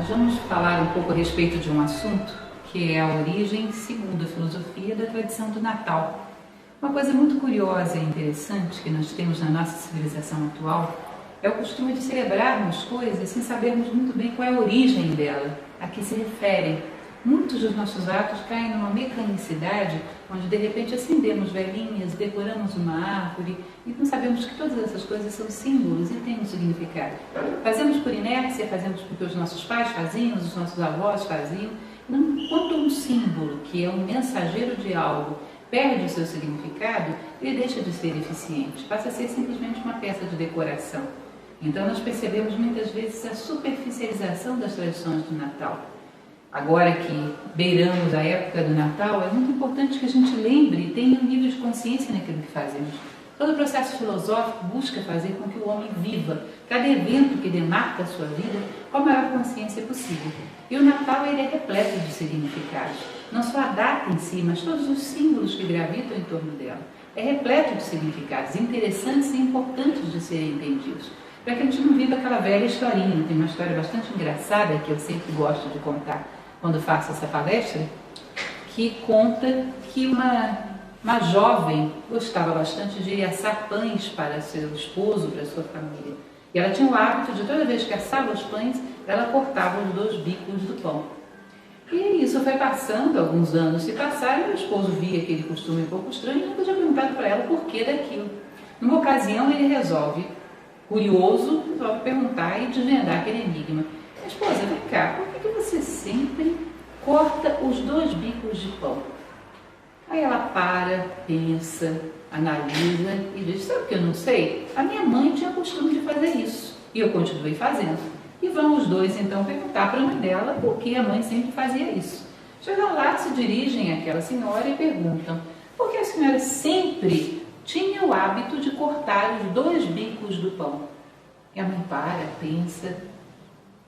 Nós vamos falar um pouco a respeito de um assunto que é a origem, segundo a filosofia, da tradição do Natal. Uma coisa muito curiosa e interessante que nós temos na nossa civilização atual é o costume de celebrarmos coisas sem sabermos muito bem qual é a origem dela, a que se referem. Muitos dos nossos atos caem numa mecanicidade onde de repente acendemos velinhas, decoramos uma árvore e não sabemos que todas essas coisas são símbolos e têm um significado. Fazemos por inércia, fazemos porque os nossos pais faziam, os nossos avós faziam. Quando um símbolo, que é um mensageiro de algo, perde o seu significado, ele deixa de ser eficiente, passa a ser simplesmente uma peça de decoração. Então nós percebemos muitas vezes a superficialização das tradições do Natal. Agora que beiramos a época do Natal, é muito importante que a gente lembre e tenha um nível de consciência naquilo que fazemos. Todo o processo filosófico busca fazer com que o homem viva cada evento que demarca a sua vida com a maior consciência possível. E o Natal ele é repleto de significados. Não só a data em si, mas todos os símbolos que gravitam em torno dela. É repleto de significados interessantes e importantes de serem entendidos. Para que a gente não viva aquela velha historinha. Tem uma história bastante engraçada que eu sempre gosto de contar quando faço essa palestra, que conta que uma jovem gostava bastante de assar pães para seu esposo, para sua família. E ela tinha o hábito de, toda vez que assava os pães, ela cortava os 2 bicos do pão. E isso foi passando, alguns anos se passaram, e o esposo via aquele costume um pouco estranho e nunca tinha perguntado para ela o porquê daquilo. Numa ocasião, ele resolve perguntar e desvendar aquele enigma. Esposa, vem cá, por que você sempre corta os 2 bicos de pão? Aí ela para, pensa, analisa e diz, sabe o que eu não sei? A minha mãe tinha costume de fazer isso e eu continuei fazendo. E vão os dois então perguntar para a mãe dela por que a mãe sempre fazia isso. Chegam lá, se dirigem àquela senhora e perguntam, por que a senhora sempre tinha o hábito de cortar os 2 bicos do pão? E a mãe para, pensa,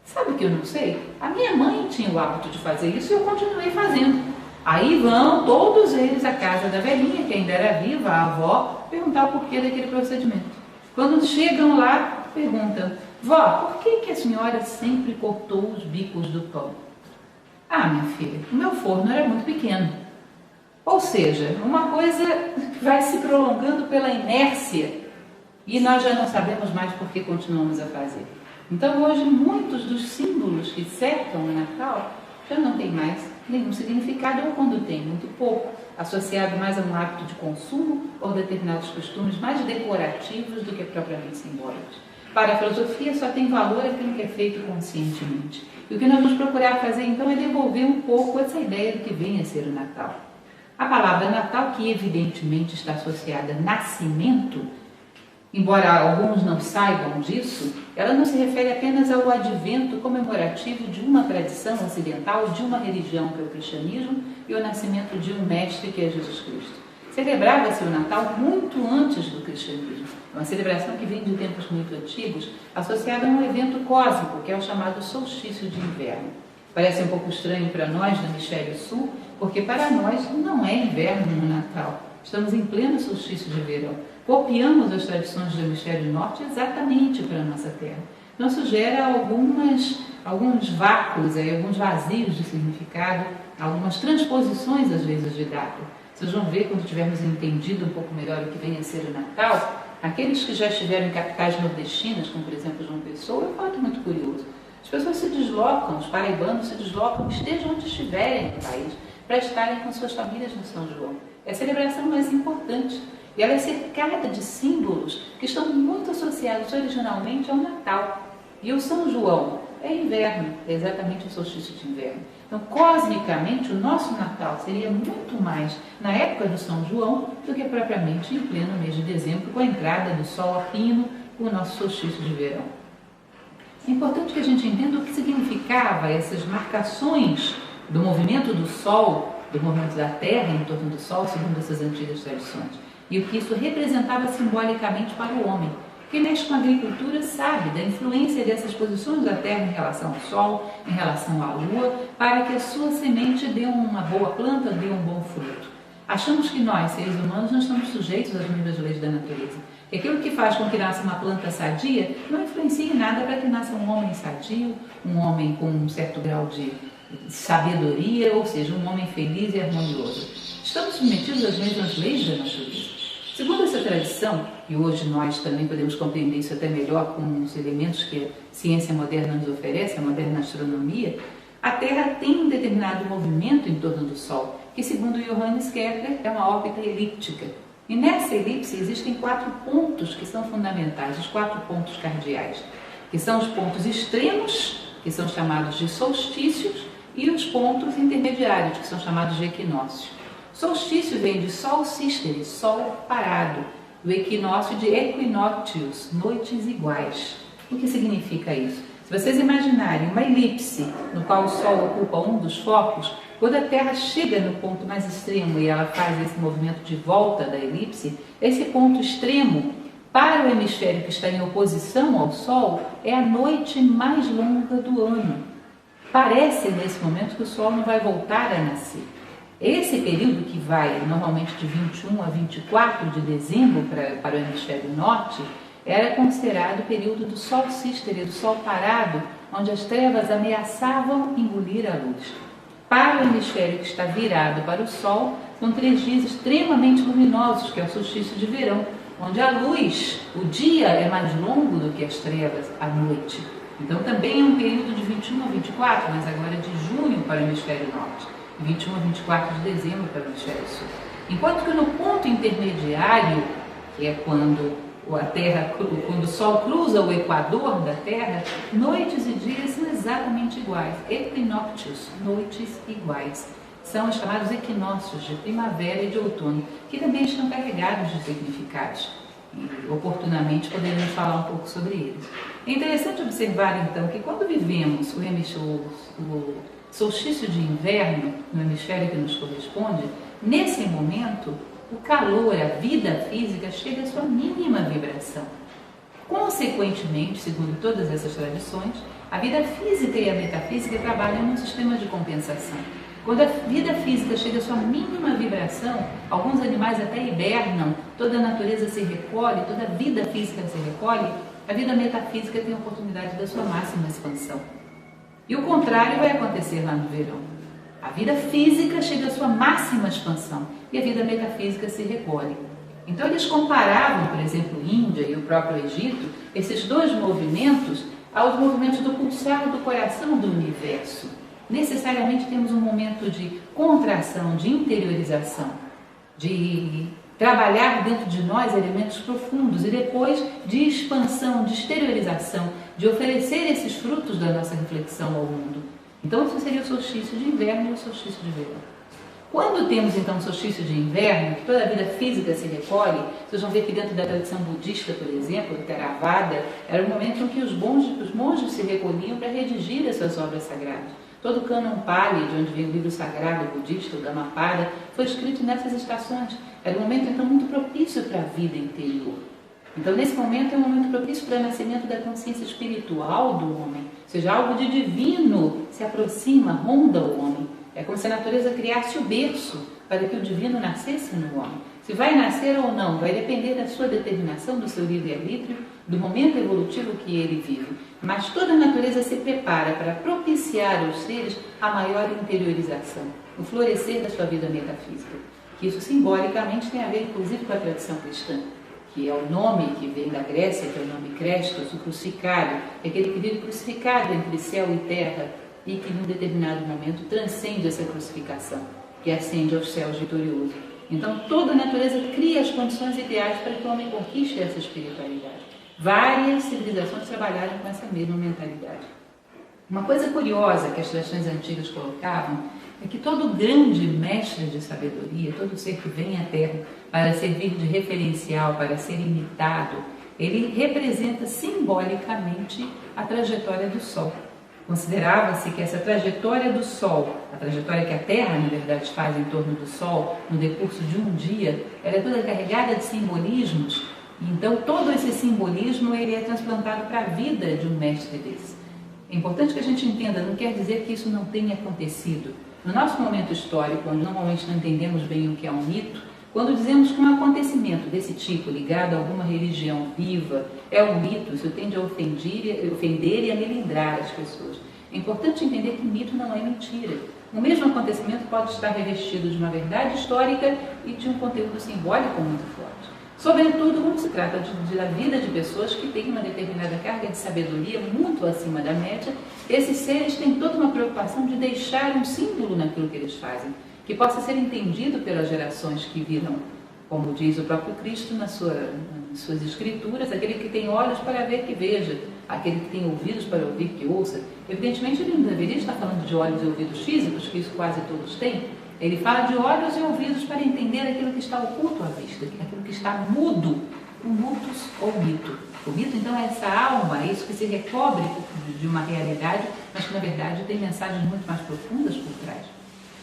sabe o que eu não sei? A minha mãe tinha o hábito de fazer isso e eu continuei fazendo. Aí vão todos eles à casa da velhinha, que ainda era viva, a avó, perguntar o porquê daquele procedimento. Quando chegam lá, perguntam, vó, por que a senhora sempre cortou os bicos do pão? Ah, minha filha, o meu forno era muito pequeno. Ou seja, uma coisa que vai se prolongando pela inércia e nós já não sabemos mais por que continuamos a fazer. Então hoje muitos dos símbolos que cercam o Natal já não tem mais nenhum significado, ou quando tem, muito pouco, associado mais a um hábito de consumo ou determinados costumes mais decorativos do que propriamente simbólicos. Para a filosofia só tem valor aquilo que é feito conscientemente. E o que nós vamos procurar fazer então é devolver um pouco essa ideia do que vem a ser o Natal. A palavra Natal, que evidentemente está associada a nascimento, embora alguns não saibam disso, ela não se refere apenas ao advento comemorativo de uma tradição ocidental, de uma religião, que é o cristianismo, e o nascimento de um mestre, que é Jesus Cristo. Celebrava-se o Natal muito antes do cristianismo. É uma celebração que vem de tempos muito antigos, associada a um evento cósmico, que é o chamado solstício de inverno. Parece um pouco estranho para nós do hemisfério sul, porque para nós não é inverno no Natal. Estamos em pleno solstício de verão. Copiamos as tradições do hemisfério norte exatamente para a nossa terra. Então isso gera alguns vácuos, alguns vazios de significado, algumas transposições às vezes de data. Vocês vão ver quando tivermos entendido um pouco melhor o que vem a ser o Natal, aqueles que já estiveram em capitais nordestinas, como por exemplo João Pessoa, é um fato muito curioso. As pessoas se deslocam, os paraibanos se deslocam, estejam onde estiverem no país, para estarem com suas famílias no São João. É a celebração mais importante. E ela é cercada de símbolos que estão muito associados originalmente ao Natal. E o São João é inverno, é exatamente o solstício de inverno. Então, cosmicamente, o nosso Natal seria muito mais na época do São João do que propriamente em pleno mês de dezembro, com a entrada do sol a pino, com o nosso solstício de verão. É importante que a gente entenda o que significava essas marcações do movimento do Sol, do movimento da Terra em torno do Sol, segundo essas antigas tradições. E o que isso representava simbolicamente para o homem. Quem mexe com a agricultura sabe da influência dessas posições da Terra em relação ao Sol, em relação à Lua, para que a sua semente dê uma boa planta, dê um bom fruto. Achamos que nós, seres humanos, não estamos sujeitos às mesmas leis da natureza. E aquilo que faz com que nasça uma planta sadia não influencia em nada para que nasça um homem sadio, um homem com um certo grau de sabedoria, ou seja, um homem feliz e harmonioso. Estamos submetidos às mesmas leis da natureza. Segundo essa tradição, e hoje nós também podemos compreender isso até melhor com os elementos que a ciência moderna nos oferece, a moderna astronomia, a Terra tem um determinado movimento em torno do Sol, que segundo Johannes Kepler é uma órbita elíptica. E nessa elipse existem 4 pontos que são fundamentais, os 4 pontos cardeais, que são os pontos extremos, que são chamados de solstícios, e os pontos intermediários, que são chamados de equinócios. Solstício vem de sol sistere, sol parado, o equinócio de equinoctius, noites iguais. O que significa isso? Se vocês imaginarem uma elipse no qual o Sol ocupa um dos focos, quando a Terra chega no ponto mais extremo e ela faz esse movimento de volta da elipse, esse ponto extremo, para o hemisfério que está em oposição ao Sol, é a noite mais longa do ano. Parece nesse momento que o Sol não vai voltar a nascer. Esse período que vai normalmente de 21 a 24 de dezembro para o hemisfério norte, era considerado o período do sol sistere, do sol parado, onde as trevas ameaçavam engolir a luz. Para o hemisfério que está virado para o sol, são 3 dias extremamente luminosos, que é o solstício de verão, onde a luz, o dia é mais longo do que as trevas, a noite. Então também é um período de 21 a 24, mas agora de junho para o hemisfério norte, e 21 a 24 de dezembro para o hemisfério sul. Enquanto que no ponto intermediário, que é quando o Sol cruza o equador da Terra, noites e dias são exatamente iguais, equinoctios, noites iguais. São os chamados equinócios de primavera e de outono, que também estão carregados de significados. E oportunamente poderemos falar um pouco sobre eles. É interessante observar então que quando vivemos o solstício de inverno no hemisfério que nos corresponde, nesse momento o calor, a vida física chega à sua mínima vibração. Consequentemente, segundo todas essas tradições, a vida física e a metafísica trabalham num sistema de compensação. Quando a vida física chega à sua mínima vibração, alguns animais até hibernam, toda a natureza se recolhe, toda a vida física se recolhe, a vida metafísica tem a oportunidade da sua máxima expansão. E o contrário vai acontecer lá no verão. A vida física chega à sua máxima expansão e a vida metafísica se recolhe. Então eles comparavam, por exemplo, Índia e o próprio Egito, esses 2 movimentos aos movimentos do pulsar do coração do universo. Necessariamente temos um momento de contração, de interiorização, de trabalhar dentro de nós elementos profundos e depois de expansão, de exteriorização, de oferecer esses frutos da nossa reflexão ao mundo. Então, isso seria o solstício de inverno e o solstício de verão. Quando temos, então, o solstício de inverno, que toda a vida física se recolhe, vocês vão ver que dentro da tradição budista, por exemplo, do Theravada, era o momento em que os monges se recolhiam para redigir as suas obras sagradas. Todo o cânon Pali, de onde vem o livro sagrado budista, o Dhammapada, foi escrito nessas estações. Era um momento, então, muito propício para a vida interior. Então, nesse momento, é um momento propício para o nascimento da consciência espiritual do homem. Ou seja, algo de divino se aproxima, ronda o homem. É como se a natureza criasse o berço para que o divino nascesse no homem. Se vai nascer ou não, vai depender da sua determinação, do seu livre-arbítrio, do momento evolutivo que ele vive. Mas toda a natureza se prepara para propiciar aos seres a maior interiorização, o florescer da sua vida metafísica. Que isso simbolicamente tem a ver, inclusive, com a tradição cristã, que é o nome que vem da Grécia, que é o nome Crestos, o crucifixado, é aquele que vive crucificado entre céu e terra e que, num determinado momento, transcende essa crucificação, que ascende aos céus vitorioso. Então, toda a natureza cria as condições ideais para que o homem conquiste essa espiritualidade. Várias civilizações trabalharam com essa mesma mentalidade. Uma coisa curiosa que as tradições antigas colocavam é que todo grande mestre de sabedoria, todo ser que vem à Terra para servir de referencial, para ser imitado, ele representa simbolicamente a trajetória do Sol. Considerava-se que essa trajetória do Sol, a trajetória que a Terra, na verdade, faz em torno do Sol, no decurso de um dia, era toda carregada de simbolismos. Então, todo esse simbolismo ele é transplantado para a vida de um mestre desse. É importante que a gente entenda, não quer dizer que isso não tenha acontecido. No nosso momento histórico, onde normalmente não entendemos bem o que é um mito, Quando dizemos que um acontecimento desse tipo, ligado a alguma religião viva, é um mito, isso tende a ofender e a melindrar as pessoas. É importante entender que mito não é mentira. O mesmo acontecimento pode estar revestido de uma verdade histórica e de um conteúdo simbólico muito forte. Sobretudo, quando se trata da vida de pessoas que têm uma determinada carga de sabedoria muito acima da média, esses seres têm toda uma preocupação de deixar um símbolo naquilo que eles fazem, que possa ser entendido pelas gerações que virão. Como diz o próprio Cristo nas suas escrituras, aquele que tem olhos para ver que veja, aquele que tem ouvidos para ouvir que ouça. Evidentemente, ele não deveria estar falando de olhos e ouvidos físicos, que isso quase todos têm. Ele fala de olhos e ouvidos para entender aquilo que está oculto à vista, aquilo que está mudo, o mutus ou mito. O mito, então, é essa alma, é isso que se recobre de uma realidade, mas que, na verdade, tem mensagens muito mais profundas por trás.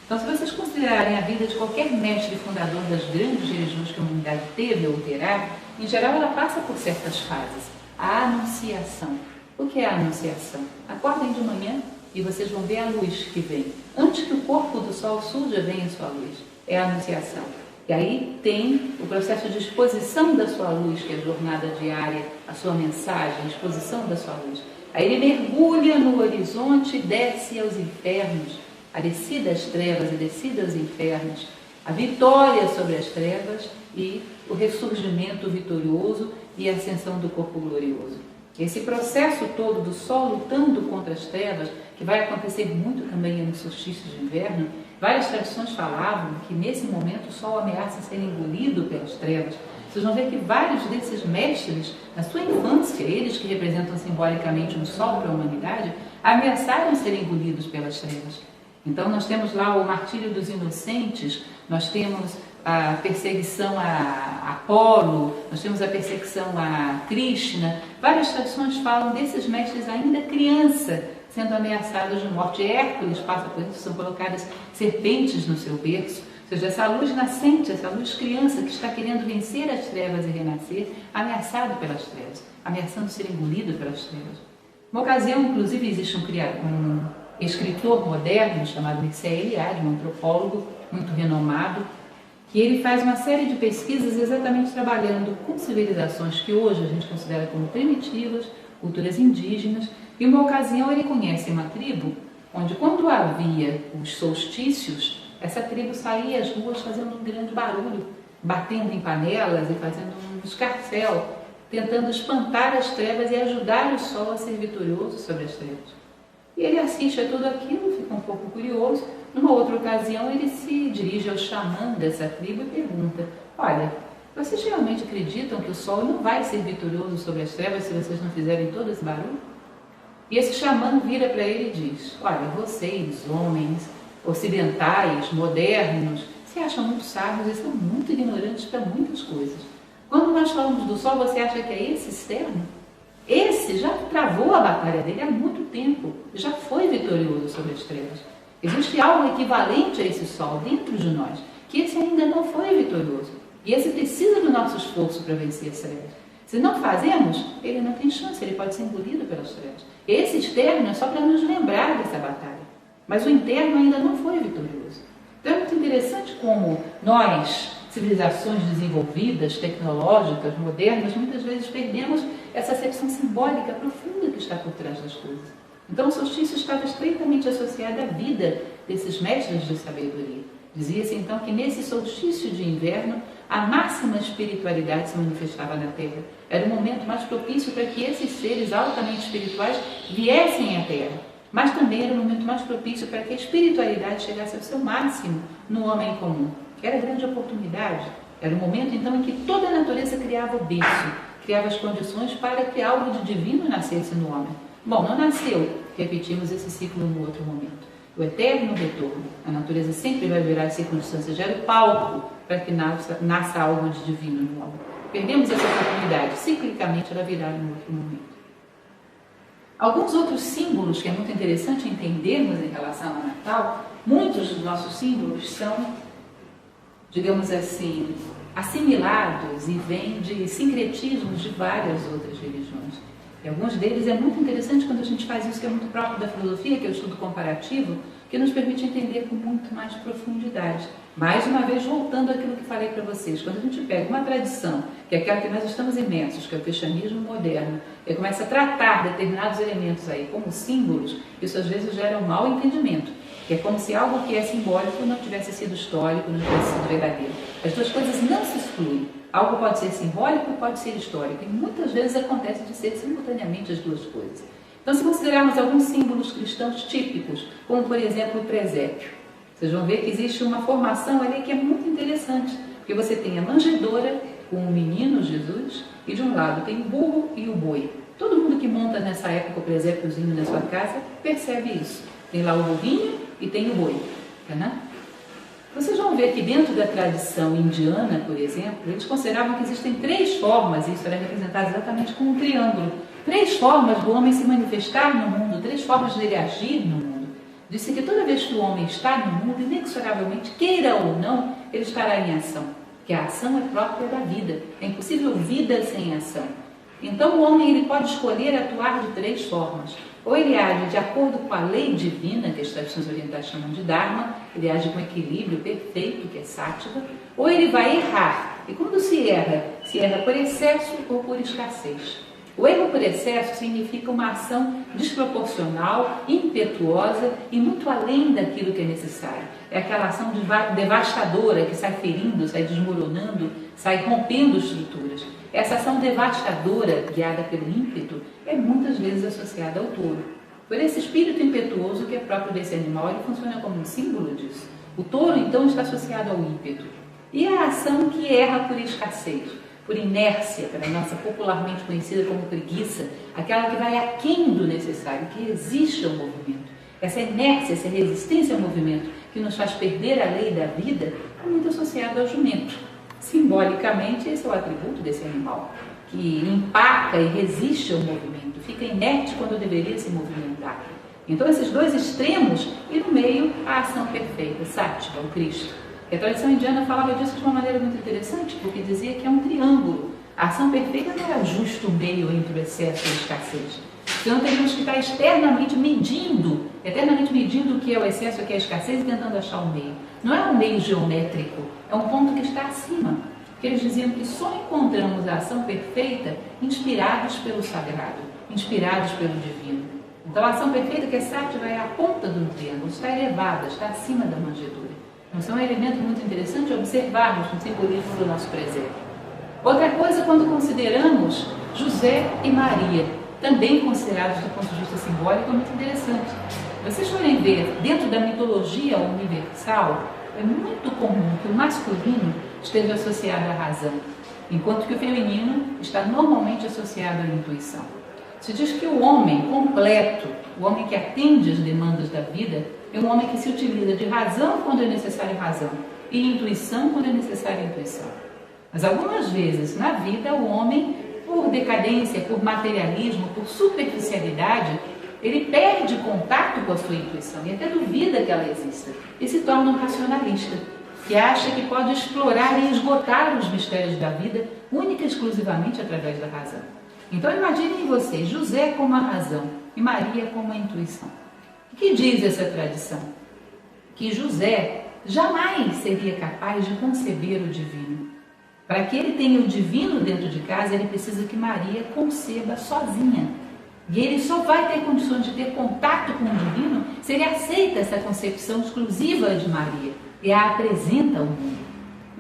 Então, se vocês considerarem a vida de qualquer mestre fundador das grandes religiões que a humanidade teve ou terá, em geral ela passa por certas fases. A anunciação. O que é a anunciação? Acordem de manhã e vocês vão ver a luz que vem. Antes que o corpo do sol surja, vem a sua luz. É a anunciação. E aí tem o processo de exposição da sua luz, que é a jornada diária, a sua mensagem, a exposição da sua luz. Aí ele mergulha no horizonte e desce aos infernos. A descida às trevas e descida aos infernos, a vitória sobre as trevas e o ressurgimento vitorioso e a ascensão do corpo glorioso. Esse processo todo do sol lutando contra as trevas, que vai acontecer muito também no solstício de inverno, várias tradições falavam que nesse momento o sol ameaça ser engolido pelas trevas. Vocês vão ver que vários desses mestres, na sua infância, eles que representam simbolicamente um sol para a humanidade, ameaçaram ser engolidos pelas trevas. Então nós temos lá o martírio dos inocentes, nós temos a perseguição a Apolo, nós temos a perseguição a Krishna. Várias tradições falam desses mestres ainda criança, sendo ameaçados de morte. Hércules passa por isso, são colocadas serpentes no seu berço. Ou seja, essa luz nascente, essa luz criança que está querendo vencer as trevas e renascer, ameaçado pelas trevas, ameaçando ser engolido pelas trevas. Uma ocasião, inclusive, existe um escritor moderno chamado Mircea Eliade, um antropólogo muito renomado, que ele faz uma série de pesquisas exatamente trabalhando com civilizações que hoje a gente considera como primitivas, culturas indígenas, e uma ocasião ele conhece uma tribo onde, quando havia os solstícios, essa tribo saía às ruas fazendo um grande barulho, batendo em panelas e fazendo um escarcéu, tentando espantar as trevas e ajudar o sol a ser vitorioso sobre as trevas. E ele assiste a tudo aquilo, fica um pouco curioso. Numa outra ocasião, ele se dirige ao xamã dessa tribo e pergunta: olha, vocês realmente acreditam que o sol não vai ser vitorioso sobre as trevas se vocês não fizerem todo esse barulho? E esse xamã vira para ele e diz: olha, vocês, homens ocidentais, modernos, se acham muito sábios e são muito ignorantes para muitas coisas. Quando nós falamos do sol, você acha que é esse externo? Esse já travou a batalha dele há muito tempo, já foi vitorioso sobre as trevas. Existe algo equivalente a esse sol dentro de nós, que esse ainda não foi vitorioso. E esse precisa do nosso esforço para vencer as trevas. Se não fazemos, ele não tem chance, ele pode ser engolido pelas trevas. Esse externo é só para nos lembrar dessa batalha, mas o interno ainda não foi vitorioso. Então é muito interessante como nós, civilizações desenvolvidas, tecnológicas, modernas, muitas vezes perdemos essa acepção simbólica profunda que está por trás das coisas. Então o solstício estava estreitamente associado à vida desses mestres de sabedoria. Dizia-se então que nesse solstício de inverno a máxima espiritualidade se manifestava na Terra. Era o momento mais propício para que esses seres altamente espirituais viessem à Terra. Mas também era o momento mais propício para que a espiritualidade chegasse ao seu máximo no homem comum. Era a grande oportunidade. Era o momento então em que toda a natureza criava o berço, criava as condições para que algo de divino nascesse no homem. Bom, não nasceu. Repetimos esse ciclo no outro momento. O eterno retorno. A natureza sempre vai virar circunstâncias, gera o palco para que nasça algo de divino no homem. Perdemos essa oportunidade. Ciclicamente ela virá em outro momento. Alguns outros símbolos que é muito interessante entendermos em relação ao Natal, muitos dos nossos símbolos são, digamos assim, assimilados e vêm de sincretismos de várias outras religiões. E alguns deles é muito interessante quando a gente gente faz isso que é muito próprio da filosofia, que é o estudo comparativo, que nos permite entender com muito mais profundidade. Mais uma vez, voltando àquilo que falei para vocês, quando a gente pega uma tradição, que é aquela que nós estamos imersos, que é o cristianismo moderno, e começa a tratar determinados elementos aí como símbolos, isso às vezes gera um mau entendimento, que é como se algo que é simbólico não tivesse sido histórico, não tivesse sido verdadeiro. As duas coisas não se excluem. Algo pode ser simbólico, pode ser histórico, e muitas vezes acontece de ser simultaneamente as duas coisas. Então, se considerarmos alguns símbolos cristãos típicos, como por exemplo o presépio, vocês vão ver que existe uma formação ali que é muito interessante, porque você tem a manjedoura com o menino Jesus, e de um lado tem o burro e o boi. Todo mundo que monta nessa época o presépiozinho na sua casa percebe isso. Tem lá o burrinho e tem o boi. Né? Vocês vão ver que dentro da tradição indiana, por exemplo, eles consideravam que existem 3 formas, e isso era representado exatamente como um triângulo, 3 formas do homem se manifestar no mundo, 3 formas dele agir no mundo. Disse que toda vez que o homem está no mundo, inexoravelmente, queira ou não, ele estará em ação. Que a ação é própria da vida. É impossível vida sem ação. Então o homem ele pode escolher atuar de 3 formas. Ou ele age de acordo com a lei divina, que as tradições orientais chamam de Dharma, ele age com equilíbrio perfeito, que é Sattva, ou ele vai errar. E quando se erra por excesso ou por escassez. O erro por excesso significa uma ação desproporcional, impetuosa e muito além daquilo que é necessário. É aquela ação devastadora que sai ferindo, sai desmoronando, sai rompendo estruturas. Essa ação devastadora, guiada pelo ímpeto, é muitas vezes associada ao touro. Por esse espírito impetuoso que é próprio desse animal, ele funciona como um símbolo disso. O touro, então, está associado ao ímpeto. E a ação que erra por escassez, por inércia, pela nossa popularmente conhecida como preguiça, aquela que vai aquém do necessário, que resiste ao movimento. Essa inércia, essa resistência ao movimento, que nos faz perder a lei da vida, é muito associada ao jumento. Simbolicamente, esse é o atributo desse animal, que empaca e resiste ao movimento, fica inerte quando deveria se movimentar. Então, esses 2 extremos, e no meio, a ação perfeita, Sattva, o Cristo. E a tradição indiana falava disso de uma maneira muito interessante, porque dizia que é um triângulo. A ação perfeita não é o justo meio entre o excesso e a escassez. Então, teríamos que estar eternamente medindo o que é o excesso e o que é a escassez e tentando achar o meio. Não é um meio geométrico, é um ponto que está acima. Porque eles diziam que só encontramos a ação perfeita inspirados pelo sagrado, inspirados pelo divino. Então, a ação perfeita, que é Sattva, é a ponta do triângulo, está elevada, está acima da manjedoura. Então, é um elemento muito interessante observarmos no simbolismo do nosso presépio. Outra coisa, quando consideramos José e Maria, também considerados do ponto de vista simbólico, é muito interessante. Vocês forem ver, dentro da mitologia universal, é muito comum que o masculino esteja associado à razão, enquanto que o feminino está normalmente associado à intuição. Se diz que o homem completo, o homem que atende às demandas da vida, é um homem que se utiliza de razão quando é necessário razão e intuição quando é necessária intuição. Mas algumas vezes na vida o homem, por decadência, por materialismo, por superficialidade, ele perde contato com a sua intuição e até duvida que ela exista e se torna um racionalista, que acha que pode explorar e esgotar os mistérios da vida única e exclusivamente através da razão. Então imaginem vocês José como a razão e Maria como a intuição. O que diz essa tradição? Que José jamais seria capaz de conceber o divino. Para que ele tenha o divino dentro de casa, ele precisa que Maria conceba sozinha. E ele só vai ter condições de ter contato com o divino se ele aceita essa concepção exclusiva de Maria e a apresenta ao mundo.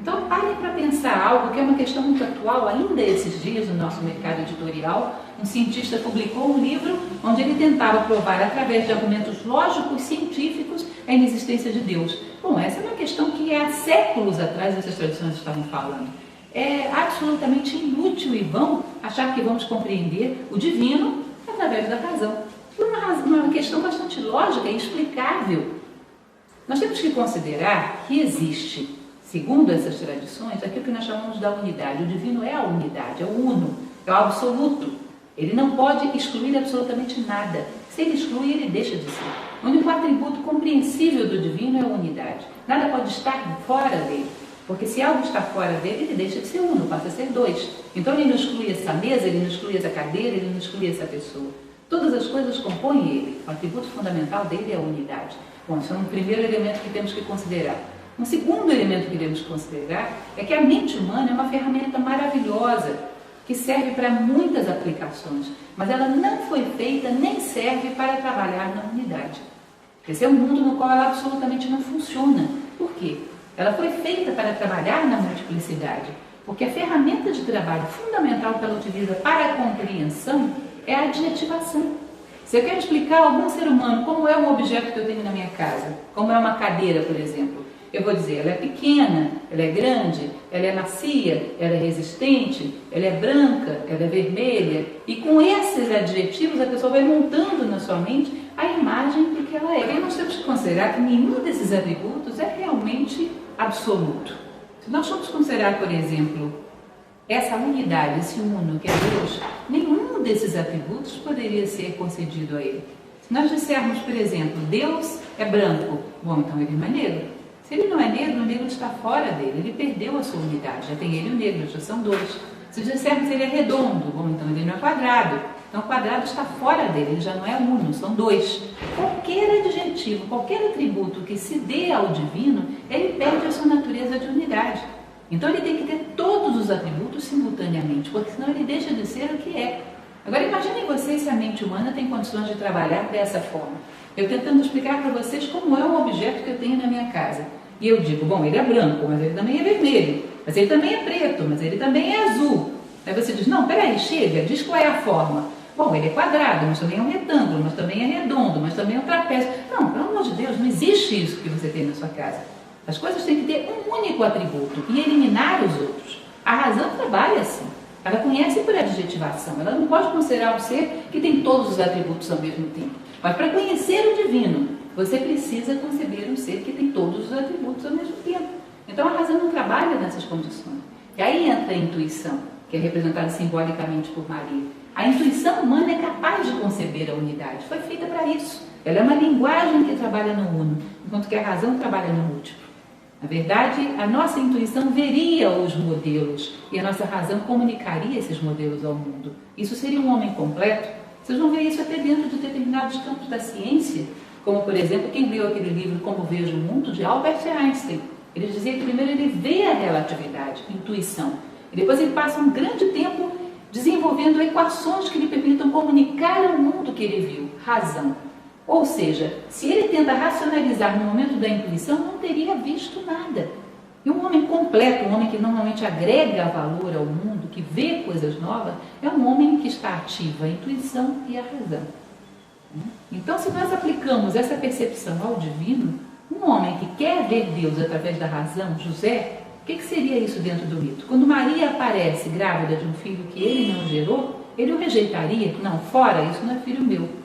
Então parem para pensar algo que é uma questão muito atual ainda esses dias no nosso mercado editorial. Um cientista publicou um livro onde ele tentava provar através de argumentos lógicos, científicos, a inexistência de Deus. Bom, essa é uma questão que há séculos atrás essas tradições estavam falando. É absolutamente inútil e vão achar que vamos compreender o divino através da razão. Por uma questão bastante lógica e explicável. Nós temos que considerar que existe, segundo essas tradições, aquilo que nós chamamos da unidade. O divino é a unidade, é o uno, é o absoluto. Ele não pode excluir absolutamente nada. Se ele exclui, ele deixa de ser. O único atributo compreensível do divino é a unidade. Nada pode estar fora dele. Porque se algo está fora dele, ele deixa de ser uno, passa a ser 2. Então ele não exclui essa mesa, ele não exclui essa cadeira, ele não exclui essa pessoa. Todas as coisas compõem ele. O atributo fundamental dele é a unidade. Bom, esse é um primeiro elemento que temos que considerar. Um segundo elemento que temos que considerar é que a mente humana é uma ferramenta maravilhosa, que serve para muitas aplicações, mas ela não foi feita nem serve para trabalhar na unidade. Esse é um mundo no qual ela absolutamente não funciona. Por quê? Ela foi feita para trabalhar na multiplicidade, porque a ferramenta de trabalho fundamental que ela utiliza para a compreensão é a adjetivação. Se eu quero explicar a algum ser humano como é um objeto que eu tenho na minha casa, como é uma cadeira, por exemplo, eu vou dizer, ela é pequena, ela é grande, ela é macia, ela é resistente, ela é branca, ela é vermelha. E com esses adjetivos a pessoa vai montando na sua mente a imagem do que ela é. E nós temos que considerar que nenhum desses atributos é realmente absoluto. Se nós formos considerar, por exemplo, essa unidade, esse uno que é Deus, nenhum desses atributos poderia ser concedido a ele. Se nós dissermos, por exemplo, Deus é branco, bom, então ele não é negro. Se ele não é negro, o negro está fora dele, ele perdeu a sua unidade, já tem ele e o negro, já são dois. Se dissermos ele é redondo, bom, então ele não é quadrado, então o quadrado está fora dele, ele já não é uno, são dois. Qualquer adjetivo, qualquer atributo que se dê ao divino, ele perde a sua natureza de unidade. Então ele tem que ter todos os atributos simultaneamente, porque senão ele deixa de ser o que é. Agora imaginem vocês se a mente humana tem condições de trabalhar dessa forma. Eu tentando explicar para vocês como é um objeto que eu tenho na minha casa. E eu digo, bom, ele é branco, mas ele também é vermelho, mas ele também é preto, mas ele também é azul. Aí você diz, não, peraí, chega, diz qual é a forma. Bom, ele é quadrado, mas também é um retângulo, mas também é redondo, mas também é um trapézio. Não, pelo amor de Deus, não existe isso que você tem na sua casa. As coisas têm que ter um único atributo e eliminar os outros. A razão trabalha assim. Ela conhece por adjetivação. Ela não pode considerar um ser que tem todos os atributos ao mesmo tempo. Mas para conhecer o divino, você precisa conceber um ser que tem todos os atributos ao mesmo tempo. Então a razão não trabalha nessas condições. E aí entra a intuição, que é representada simbolicamente por Maria. A intuição humana é capaz de conceber a unidade. Foi feita para isso. Ela é uma linguagem que trabalha no uno, enquanto que a razão trabalha no múltiplo. Na verdade, a nossa intuição veria os modelos e a nossa razão comunicaria esses modelos ao mundo. Isso seria um homem completo. Vocês vão ver isso até dentro de determinados campos da ciência, como, por exemplo, quem leu aquele livro Como Vejo o Mundo, de Albert Einstein. Ele dizia que primeiro ele vê a relatividade, intuição, e depois ele passa um grande tempo desenvolvendo equações que lhe permitam comunicar ao mundo que ele viu, razão. Ou seja, se ele tenta racionalizar no momento da intuição, não teria visto nada. E um homem completo, um homem que normalmente agrega valor ao mundo, que vê coisas novas, é um homem que está ativo a intuição e a razão. Então, se nós aplicamos essa percepção ao divino, um homem que quer ver Deus através da razão, José, o que seria isso dentro do mito? Quando Maria aparece grávida de um filho que ele não gerou, ele o rejeitaria? Não, fora, isso não é filho meu.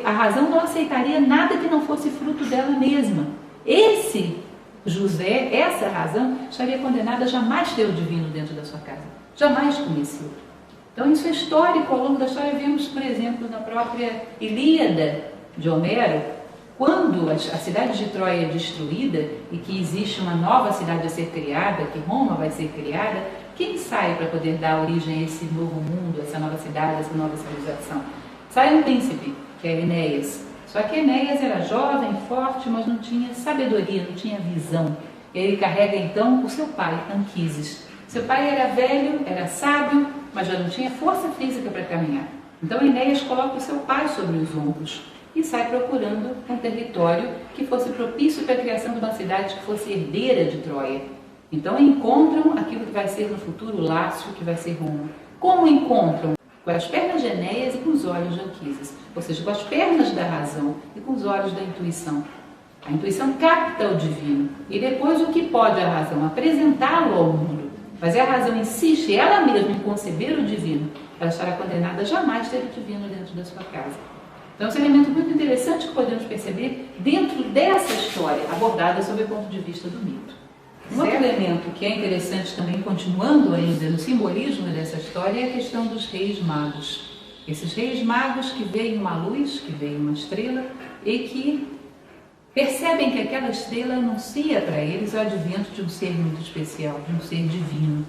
A razão não aceitaria nada que não fosse fruto dela mesma. Esse José, essa razão, estaria condenada a jamais ter o divino dentro da sua casa, jamais conhecê-lo. Então isso é histórico. Ao longo da história vemos, por exemplo, na própria Ilíada de Homero, quando a cidade de Troia é destruída e que existe uma nova cidade a ser criada, que Roma vai ser criada, quem sai para poder dar origem a esse novo mundo, essa nova cidade, essa nova civilização? Sai um príncipe, que é Enéas. Só que Enéas era jovem, forte, mas não tinha sabedoria, não tinha visão. Ele carrega então o seu pai, Anquises. Seu pai era velho, era sábio, mas já não tinha força física para caminhar. Então Enéas coloca o seu pai sobre os ombros e sai procurando um território que fosse propício para a criação de uma cidade que fosse herdeira de Troia. Então encontram aquilo que vai ser no futuro Lácio, que vai ser Roma. Como encontram? Com as pernas de Enéas e com os olhos de Anquises, ou seja, com as pernas da razão e com os olhos da intuição. A intuição capta o divino e depois o que pode a razão? Apresentá-lo ao mundo. Mas a razão insiste ela mesma em conceber o divino, ela estará condenada a jamais ter o divino dentro da sua casa. Então esse é um elemento muito interessante que podemos perceber dentro dessa história, abordada sob o ponto de vista do mito. Um outro elemento que é interessante também, continuando ainda no simbolismo dessa história, é a questão dos reis magos. Esses reis magos que veem uma luz, que veem uma estrela e que percebem que aquela estrela anuncia para eles o advento de um ser muito especial, de um ser divino.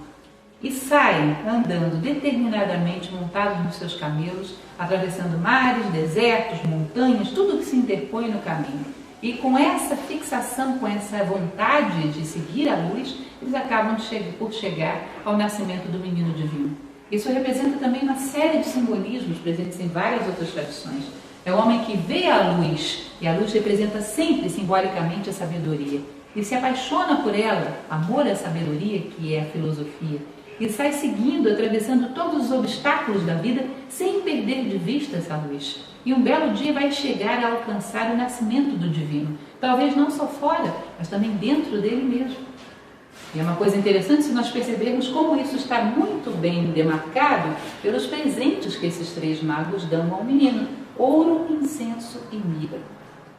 e saem andando determinadamente montados nos seus camelos, atravessando mares, desertos, montanhas, tudo que se interpõe no caminho. E com essa fixação, com essa vontade de seguir a luz, eles acabam por chegar ao nascimento do menino divino. Isso representa também uma série de simbolismos presentes em várias outras tradições. É o homem que vê a luz, e a luz representa sempre simbolicamente a sabedoria. E se apaixona por ela, amor à sabedoria, que é a filosofia, e sai seguindo, atravessando todos os obstáculos da vida, sem perder de vista essa luz. E um belo dia vai chegar a alcançar o nascimento do divino, talvez não só fora, mas também dentro dele mesmo. E é uma coisa interessante se nós percebermos como isso está muito bem demarcado pelos presentes que esses três magos dão ao menino: ouro, incenso e mirra.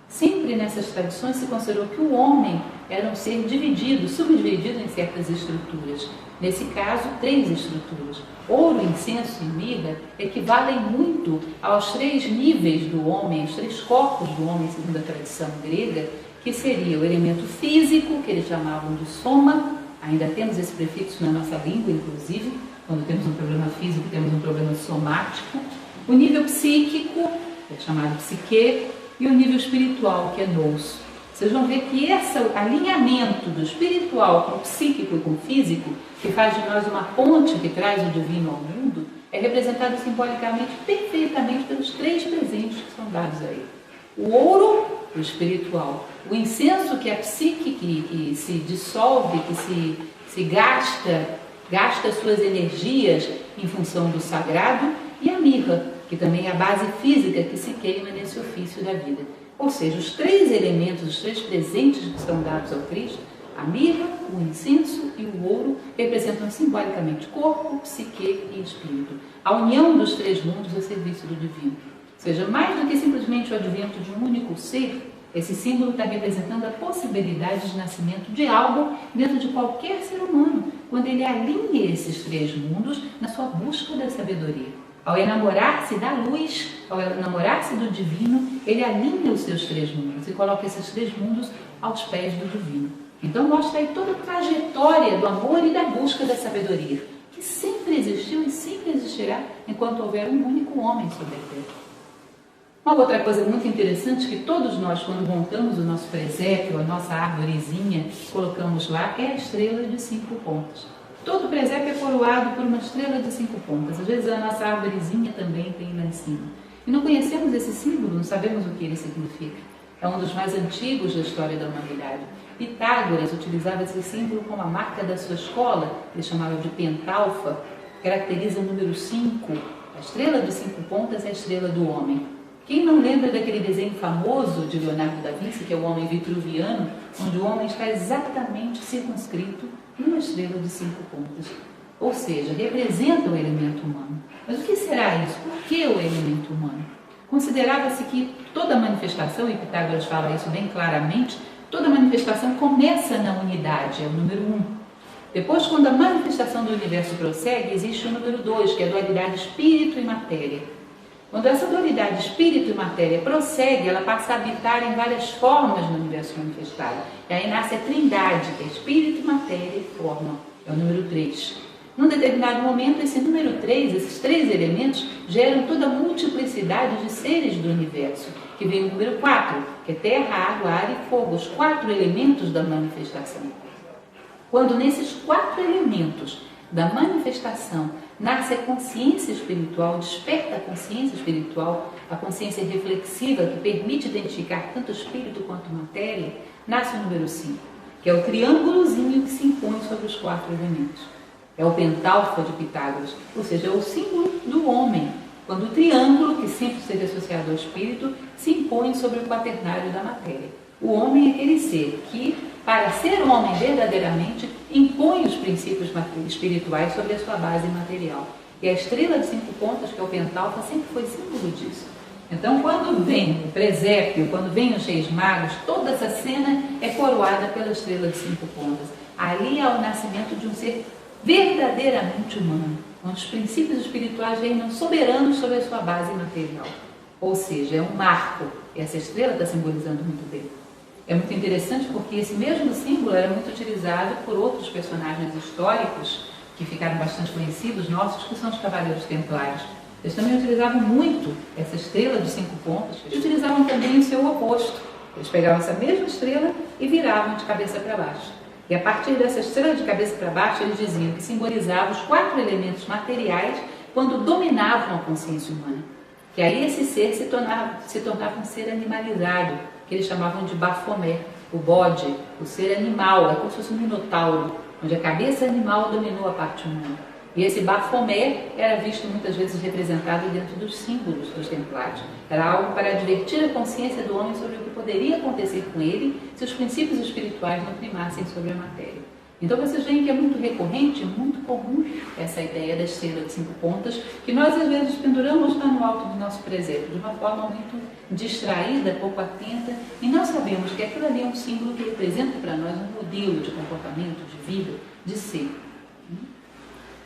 Sempre nessas tradições se considerou que o homem era um ser dividido, subdividido em certas estruturas. Nesse caso, 3 estruturas. Ouro, incenso e mirra equivalem muito aos 3 níveis do homem, os 3 corpos do homem, segundo a tradição grega, que seria o elemento físico, que eles chamavam de soma. Ainda temos esse prefixo na nossa língua, inclusive, quando temos um problema físico, temos um problema somático. O nível psíquico, que é chamado psique, e o nível espiritual, que é nous. Vocês vão ver que esse alinhamento do espiritual com o psíquico e com o físico, que faz de nós uma ponte que traz o divino ao mundo, é representado simbolicamente, perfeitamente, pelos 3 presentes que são dados aí. O ouro, o espiritual. O incenso, que é a psique, que se dissolve, que se gasta suas energias em função do sagrado. E a mirra, que também é a base física que se queima nesse ofício da vida. Ou seja, os 3 elementos, os 3 presentes que são dados ao Cristo, a mirra, o incenso e o ouro, representam simbolicamente corpo, psique e espírito. A união dos 3 mundos a serviço do divino. Ou seja, mais do que simplesmente o advento de um único ser, esse símbolo está representando a possibilidade de nascimento de algo dentro de qualquer ser humano, quando ele alinha esses 3 mundos na sua busca da sabedoria. Ao enamorar-se da luz, ao enamorar-se do divino, ele alinha os seus 3 mundos e coloca esses 3 mundos aos pés do divino. Então mostra aí toda a trajetória do amor e da busca da sabedoria, que sempre existiu e sempre existirá enquanto houver um único homem sobre a terra. Uma outra coisa muito interessante que todos nós, quando montamos o nosso presépio, a nossa árvorezinha, colocamos lá, é a estrela de 5 pontas. Todo presépio é coroado por uma estrela de 5 pontas. Às vezes a nossa árvorezinha também tem lá em cima. E não conhecemos esse símbolo, não sabemos o que ele significa. É um dos mais antigos da história da humanidade. Pitágoras utilizava esse símbolo como a marca da sua escola, ele chamava de pentalfa, caracteriza o número 5. A estrela de 5 pontas é a estrela do homem. Quem não lembra daquele desenho famoso de Leonardo da Vinci, que é o homem vitruviano, onde o homem está exatamente circunscrito numa estrela de 5 pontas? Ou seja, representa o elemento humano. Mas o que será isso? Por que o elemento humano? Considerava-se que toda manifestação, e Pitágoras fala isso bem claramente, toda manifestação começa na unidade, é o número 1. Depois, quando a manifestação do universo prossegue, existe o número 2, que é a dualidade espírito e matéria. Quando essa dualidade espírito e matéria prossegue, ela passa a habitar em várias formas no universo manifestado. E aí nasce a trindade, que é espírito, matéria e forma. É o número 3. Num determinado momento, esse número 3, esses 3 elementos, geram toda a multiplicidade de seres do universo, que vem o número 4, que é terra, água, ar e fogo, os 4 elementos da manifestação. Quando nesses 4 elementos da manifestação nasce a consciência espiritual, desperta a consciência espiritual, a consciência reflexiva que permite identificar tanto espírito quanto matéria, nasce o número 5, que é o triângulozinho que se impõe sobre os 4 elementos. É o pentalfa de Pitágoras, ou seja, é o símbolo do homem, quando o triângulo, que sempre esteve associado ao espírito, se impõe sobre o quaternário da matéria. O homem é aquele ser que, para ser um homem verdadeiramente, impõe os princípios espirituais sobre a sua base material. E a estrela de 5 pontas, que é o pentalfa, sempre foi símbolo disso. Então, quando vem o presépio, quando vem os Reis Magos, toda essa cena é coroada pela estrela de 5 pontas. Ali há o nascimento de um ser verdadeiramente humano, onde os princípios espirituais reinam soberanos sobre a sua base material. Ou seja, é um marco. E essa estrela está simbolizando muito bem. É muito interessante porque esse mesmo símbolo era muito utilizado por outros personagens históricos que ficaram bastante conhecidos nossos, que são os Cavaleiros Templários. Eles também utilizavam muito essa estrela de 5 pontas, eles utilizavam também o seu oposto. Eles pegavam essa mesma estrela e viravam de cabeça para baixo. E a partir dessa estrela de cabeça para baixo, eles diziam que simbolizava os 4 elementos materiais quando dominavam a consciência humana. Que aí esse ser se tornava um ser animalizado, que eles chamavam de Bafomé, o bode, o ser animal, é como se fosse um minotauro, onde a cabeça animal dominou a parte humana. E esse Bafomé era visto muitas vezes representado dentro dos símbolos dos templários. Era algo para advertir a consciência do homem sobre o que poderia acontecer com ele se os princípios espirituais não primassem sobre a matéria. Então vocês veem que é muito recorrente, muito comum essa ideia da estrela de 5 pontas, que nós às vezes penduramos lá no alto do nosso presépio, de uma forma muito distraída, pouco atenta, e não sabemos que aquilo ali é um símbolo que representa para nós um modelo de comportamento, de vida, de ser.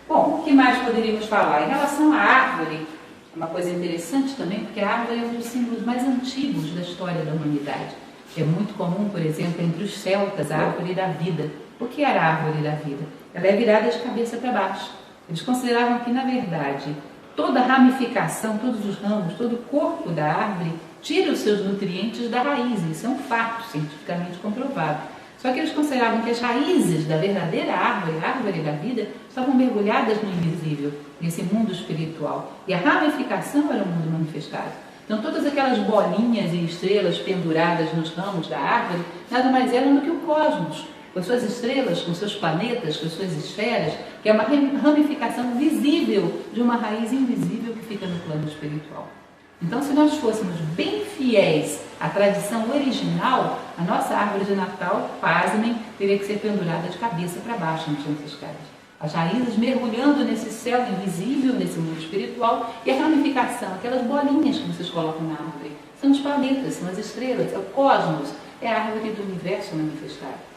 Bom, o que mais poderíamos falar? Em relação à árvore, é uma coisa interessante também, porque a árvore é um dos símbolos mais antigos da história da humanidade. É muito comum, por exemplo, entre os celtas, a árvore da vida. O que era a árvore da vida? Ela é virada de cabeça para baixo. Eles consideravam que, na verdade, toda a ramificação, todos os ramos, todo o corpo da árvore tira os seus nutrientes da raiz. Isso é um fato cientificamente comprovado. Só que eles consideravam que as raízes da verdadeira árvore, a árvore da vida, estavam mergulhadas no invisível, nesse mundo espiritual. E a ramificação era o mundo manifestado. Então todas aquelas bolinhas e estrelas penduradas nos ramos da árvore, nada mais eram do que o cosmos, com as suas estrelas, com seus planetas, com as suas esferas, que é uma ramificação visível de uma raiz invisível que fica no plano espiritual. Então, se nós fôssemos bem fiéis à tradição original, a nossa árvore de Natal, pasmem, teria que ser pendurada de cabeça para baixo nas nossas casas. As raízes mergulhando nesse céu invisível, nesse mundo espiritual, e a ramificação, aquelas bolinhas que vocês colocam na árvore, são os planetas, são as estrelas, é o cosmos, é a árvore do universo manifestado.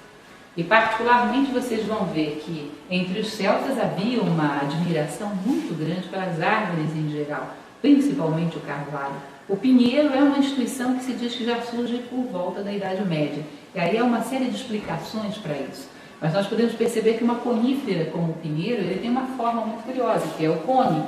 E particularmente vocês vão ver que entre os celtas havia uma admiração muito grande pelas árvores em geral, principalmente o carvalho. O pinheiro é uma instituição que se diz que já surge por volta da Idade Média. E aí há uma série de explicações para isso. Mas nós podemos perceber que uma conífera como o pinheiro, ele tem uma forma muito curiosa, que é o cone,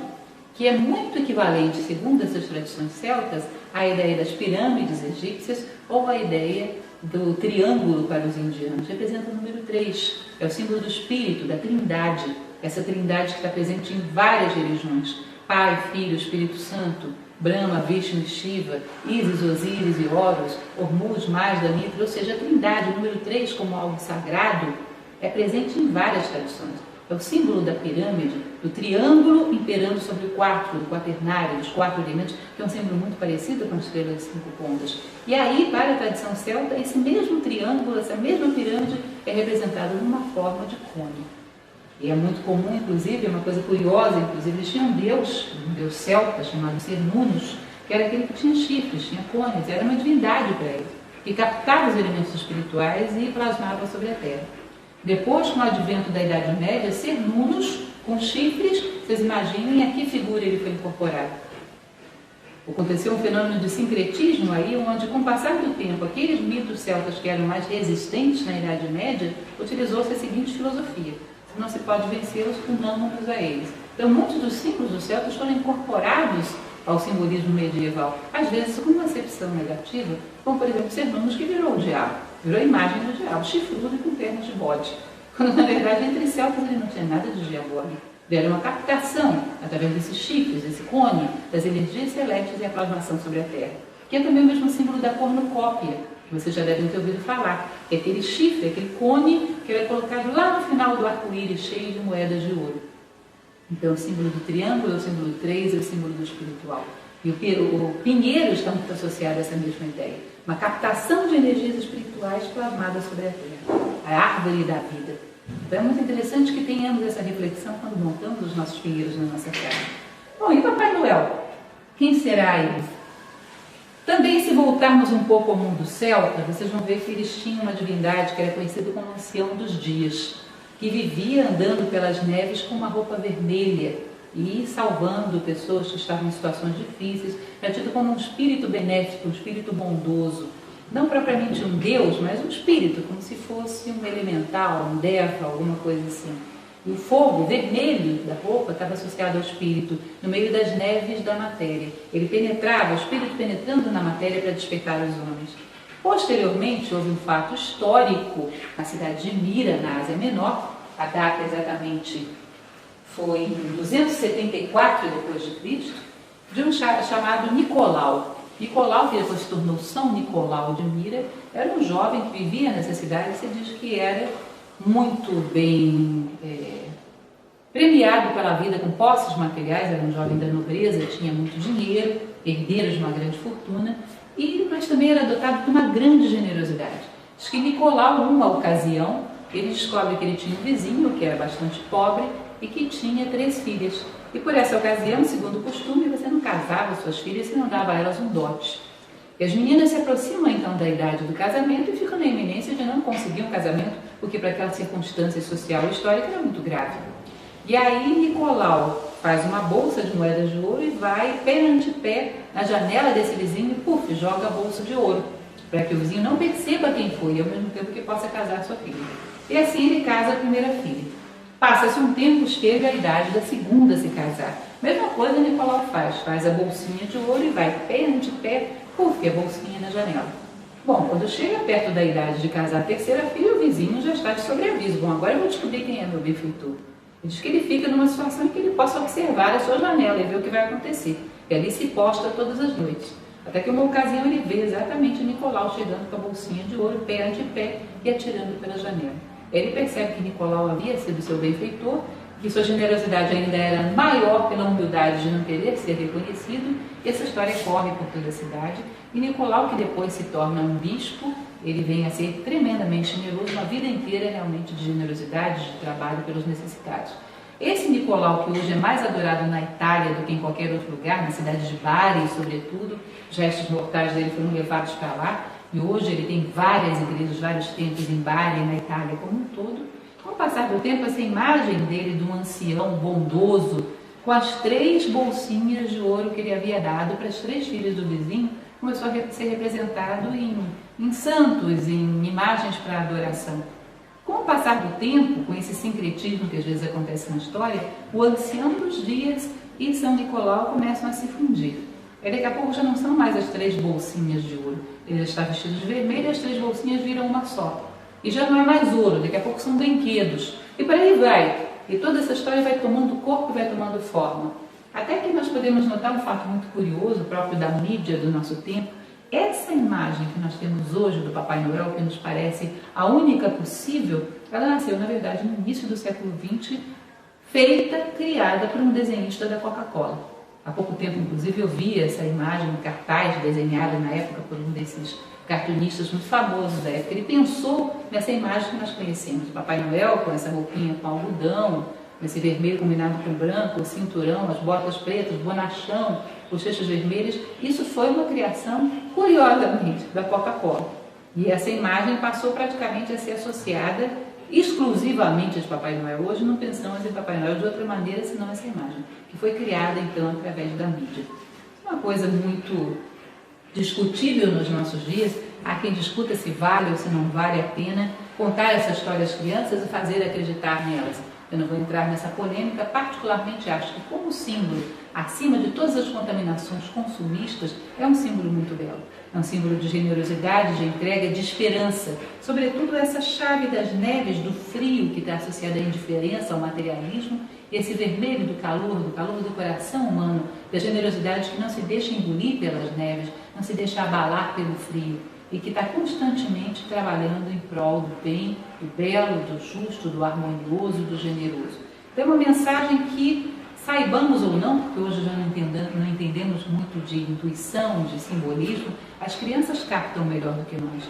que é muito equivalente, segundo essas tradições celtas, à ideia das pirâmides egípcias ou à ideia do triângulo para os indianos. Representa o número 3, é o símbolo do espírito, da trindade, essa trindade que está presente em várias religiões. Pai, Filho, Espírito Santo, Brahma, Vishnu, Shiva, Ísis, Osíris e Horus, Hormuz, Mazda, Mitra, ou seja, a trindade, o número 3 como algo sagrado, é presente em várias tradições. É o símbolo da pirâmide, do triângulo imperando sobre o quarto, do quaternário, dos 4 elementos, que é um símbolo muito parecido com a estrela de 5 pontas. E aí, para a tradição celta, esse mesmo triângulo, essa mesma pirâmide é representada numa forma de cone. E é muito comum, inclusive, uma coisa curiosa, inclusive, eles tinham um deus celta chamado Cernunnos, que era aquele que tinha chifres, tinha cones, era uma divindade para ele, que captava os elementos espirituais e plasmava sobre a terra. Depois, com o advento da Idade Média, Cernunnos, com chifres, vocês imaginem a que figura ele foi incorporado. Aconteceu um fenômeno de sincretismo aí, onde, com o passar do tempo, aqueles mitos celtas que eram mais resistentes na Idade Média, utilizou-se a seguinte filosofia: não se pode vencê-los com nômados a eles. Então, muitos dos símbolos dos celtas foram incorporados ao simbolismo medieval, às vezes com uma acepção negativa, como, por exemplo, Cernunnos, que virou o diabo, virou a imagem do diabo, chifrudo e com pernas de bode, quando, na verdade, entre celtas ele não tinha nada de diabólico. Era uma captação, através desses chifres, desse cone, das energias celestes e a plasmação sobre a Terra, que é também o mesmo símbolo da cornucópia, que vocês já devem ter ouvido falar, que é aquele chifre, aquele cone que era colocado lá no final do arco-íris cheio de moedas de ouro. Então, o símbolo do triângulo é o símbolo 3, é o símbolo do espiritual. E o pinheiro está muito associado a essa mesma ideia. Uma captação de energias espirituais plasmadas sobre a Terra. A árvore da vida. Então, é muito interessante que tenhamos essa reflexão quando montamos os nossos pinheiros na nossa casa. Bom, e Papai Noel? Quem será ele? Também, se voltarmos um pouco ao mundo celta, vocês vão ver que eles tinham uma divindade que era conhecida como Ancião dos Dias, que vivia andando pelas neves com uma roupa vermelha e salvando pessoas que estavam em situações difíceis. Era tido como um espírito benéfico, um espírito bondoso. Não propriamente um deus, mas um espírito, como se fosse um elemental, um deva, alguma coisa assim. E o fogo vermelho da roupa estava associado ao espírito, no meio das neves da matéria. Ele penetrava, o espírito penetrando na matéria para despertar os homens. Posteriormente, houve um fato histórico na cidade de Mira, na Ásia Menor. A data exatamente foi em 274 depois de Cristo, de um chamado Nicolau. Nicolau, que depois se tornou São Nicolau de Mira, era um jovem que vivia nessa cidade e se diz que era muito bem premiado pela vida com posses materiais, era um jovem da nobreza, tinha muito dinheiro, herdeiro de uma grande fortuna, mas também era dotado de uma grande generosidade. Diz que Nicolau, numa ocasião, ele descobre que ele tinha um vizinho que era bastante pobre e que tinha 3 filhas. E por essa ocasião, segundo o costume, você não casava suas filhas se não dava a elas um dote. E as meninas se aproximam então da idade do casamento e ficam na iminência de não conseguir um casamento, porque para aquela circunstância social e histórica era muito grave. E aí Nicolau faz uma bolsa de moedas de ouro e vai pé ante pé na janela desse vizinho e joga a bolsa de ouro, para que o vizinho não perceba quem foi e ao mesmo tempo que possa casar sua filha. E assim ele casa a primeira filha. Passa-se um tempo, chega a idade da segunda a se casar. Mesma coisa Nicolau faz a bolsinha de ouro e vai pé ante pé, a bolsinha na janela. Bom, quando chega perto da idade de casar a terceira filha, o vizinho já está de sobreaviso. Bom, agora eu vou descobrir quem é meu benfeitor. E diz que ele fica numa situação em que ele possa observar a sua janela e ver o que vai acontecer. E ali se posta todas as noites. Até que uma ocasião ele vê exatamente Nicolau chegando com a bolsinha de ouro, pé ante pé, e atirando pela janela. Ele percebe que Nicolau havia sido seu benfeitor, que sua generosidade ainda era maior pela humildade de não querer ser reconhecido, e essa história corre por toda a cidade. E Nicolau, que depois se torna um bispo, ele vem a ser tremendamente generoso, uma vida inteira realmente de generosidade, de trabalho pelos necessitados. Esse Nicolau, que hoje é mais adorado na Itália do que em qualquer outro lugar, na cidade de Bari, sobretudo, os restos mortais dele foram levados para lá, e hoje ele tem várias igrejas, vários templos em Bari, na Itália como um todo. Com o passar do tempo, essa imagem dele de um ancião bondoso, com as 3 bolsinhas de ouro que ele havia dado para as 3 filhas do vizinho, começou a ser representado em santos, em imagens para adoração. Com o passar do tempo, com esse sincretismo que às vezes acontece na história, o ancião dos dias e São Nicolau começam a se fundir. E daqui a pouco já não são mais as 3 bolsinhas de ouro. Ele está vestido de vermelho e as 3 bolsinhas viram uma só. E já não é mais ouro, daqui a pouco são brinquedos. E por aí vai. E toda essa história vai tomando corpo e vai tomando forma. Até que nós podemos notar um fato muito curioso, próprio da mídia do nosso tempo. Essa imagem que nós temos hoje do Papai Noel, que nos parece a única possível, ela nasceu, na verdade, no início do século XX, criada por um desenhista da Coca-Cola. Há pouco tempo, inclusive, eu vi essa imagem, um cartaz desenhado na época por um desses cartunistas muito famosos da época. Ele pensou nessa imagem que nós conhecemos, o Papai Noel com essa roupinha com algodão, esse vermelho combinado com branco, o cinturão, as botas pretas, o bonachão, bochechas vermelhas. Isso foi uma criação, curiosamente, da Coca-Cola. E essa imagem passou praticamente a ser associada exclusivamente de Papai Noel. Hoje não pensamos em Papai Noel de outra maneira senão essa imagem, que foi criada então através da mídia. Uma coisa muito discutível nos nossos dias. Há quem discuta se vale ou se não vale a pena contar essa história às crianças e fazer acreditar nelas. Eu não vou entrar nessa polêmica, particularmente acho que como símbolo, acima de todas as contaminações consumistas, é um símbolo muito belo. É um símbolo de generosidade, de entrega, de esperança. Sobretudo essa chave das neves, do frio que está associada à indiferença, ao materialismo, e esse vermelho do calor do coração humano, da generosidade que não se deixa engolir pelas neves, não se deixa abalar pelo frio, e que está constantemente trabalhando em prol do bem, do belo, do justo, do harmonioso, do generoso. Então é uma mensagem que, saibamos ou não, porque hoje já não entendemos muito de intuição, de simbolismo, as crianças captam melhor do que nós.